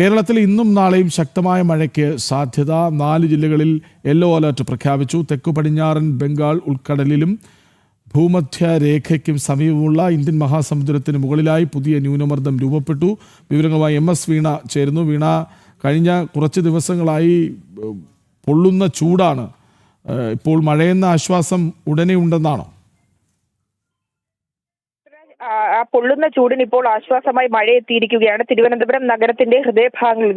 കേരളത്തിൽ ഇന്നും നാളെയും ശക്തമായ മഴയ്ക്ക് സാധ്യത. 4 ജില്ലകളിൽ യെല്ലോ അലർട്ട് പ്രഖ്യാപിച്ചു. തെക്കു പടിഞ്ഞാറൻ ബംഗാൾ ഉൾക്കടലിലും ഭൂമധ്യരേഖയ്ക്കും സമീപമുള്ള ഇന്ത്യൻ മഹാസമുദ്രത്തിന് മുകളിലായി പുതിയ ന്യൂനമർദ്ദം രൂപപ്പെട്ടു. വിവരങ്ങളുമായി MS വീണ ചേരുന്നു. വീണ, കഴിഞ്ഞ കുറച്ച് ദിവസങ്ങളായി പൊള്ളുന്ന ചൂടാണ്. ഇപ്പോൾ മഴയെന്ന ആശ്വാസം ഉടനെ ഉണ്ടെന്നാണോ? പൊള്ളുന്ന ചൂടിന് ഇപ്പോൾ ആശ്വാസമായി മഴ എത്തിയിരിക്കുകയാണ്. തിരുവനന്തപുരം നഗരത്തിന്റെ ഹൃദയഭാഗങ്ങളിൽ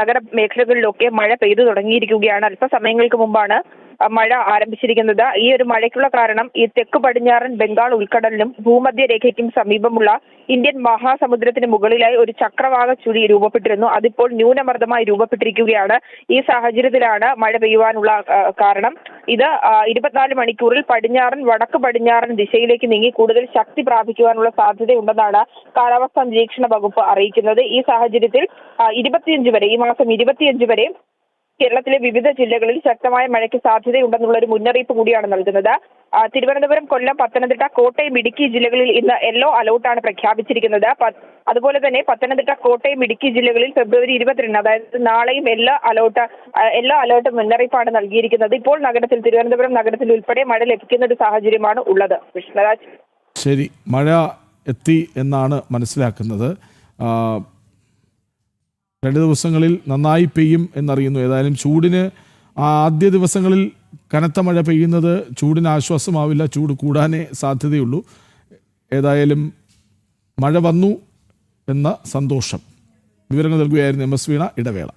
നഗര മേഖലകളിലൊക്കെ മഴ പെയ്തു തുടങ്ങിയിരിക്കുകയാണ്. അല്പസമയങ്ങൾക്ക് മുമ്പാണ് മഴ ആരംഭിച്ചിരിക്കുന്നത്. ഈ ഒരു മഴയ്ക്കുള്ള കാരണം ഈ തെക്ക് പടിഞ്ഞാറൻ ബംഗാൾ ഉൾക്കടലിനും ഭൂമധ്യരേഖയ്ക്കും സമീപമുള്ള ഇന്ത്യൻ മഹാസമുദ്രത്തിന് മുകളിലായി ഒരു ചക്രവാക ചുഴി രൂപപ്പെട്ടിരുന്നു. അതിപ്പോൾ ന്യൂനമർദ്ദമായി രൂപപ്പെട്ടിരിക്കുകയാണ്. ഈ സാഹചര്യത്തിലാണ് മഴ പെയ്യുവാനുള്ള കാരണം. ഇത് 24 മണിക്കൂറിൽ വടക്ക് പടിഞ്ഞാറൻ ദിശയിലേക്ക് നീങ്ങി കൂടുതൽ ശക്തി പ്രാപിക്കുവാനുള്ള സാധ്യതയുണ്ടെന്നാണ് കാലാവസ്ഥാ നിരീക്ഷണ വകുപ്പ് അറിയിക്കുന്നത്. ഈ സാഹചര്യത്തിൽ ഈ മാസം 25 വരെ കേരളത്തിലെ വിവിധ ജില്ലകളിൽ ശക്തമായ മഴയ്ക്ക് സാധ്യതയുണ്ടെന്നുള്ള ഒരു മുന്നറിയിപ്പ് കൂടിയാണ് നൽകുന്നത്. തിരുവനന്തപുരം, കൊല്ലം, പത്തനംതിട്ട, കോട്ടയം, ഇടുക്കി ജില്ലകളിൽ ഇന്ന് യെല്ലോ അലർട്ടാണ് പ്രഖ്യാപിച്ചിരിക്കുന്നത്. അതുപോലെ തന്നെ പത്തനംതിട്ട, കോട്ടയം, ഇടുക്കി ജില്ലകളിൽ ഫെബ്രുവരി 22, അതായത് നാളെയും യെല്ലോ അലർട്ട് മുന്നറിയിപ്പാണ് നൽകിയിരിക്കുന്നത്. ഇപ്പോൾ തിരുവനന്തപുരം നഗരത്തിൽ ഉൾപ്പെടെ മഴ ലഭിക്കുന്ന ഒരു സാഹചര്യമാണ് ഉള്ളത്. കൃഷ്ണരാജ്, ശരി, മഴ എത്തി എന്നാണ് മനസ്സിലാക്കുന്നത്. 2 ദിവസങ്ങളിൽ നന്നായി പെയ്യും എന്നറിയുന്നു. ഏതായാലും ചൂടിന് ആദ്യ ദിവസങ്ങളിൽ കനത്ത മഴ പെയ്യുന്നത് ചൂടിന് ആശ്വാസമാവില്ല, ചൂട് കൂടാനേ സാധ്യതയുള്ളൂ. ഏതായാലും മഴ വന്നു എന്ന സന്തോഷം. വിവരങ്ങൾ നൽകുകയായിരുന്നു MS വീണ. ഇടവേള.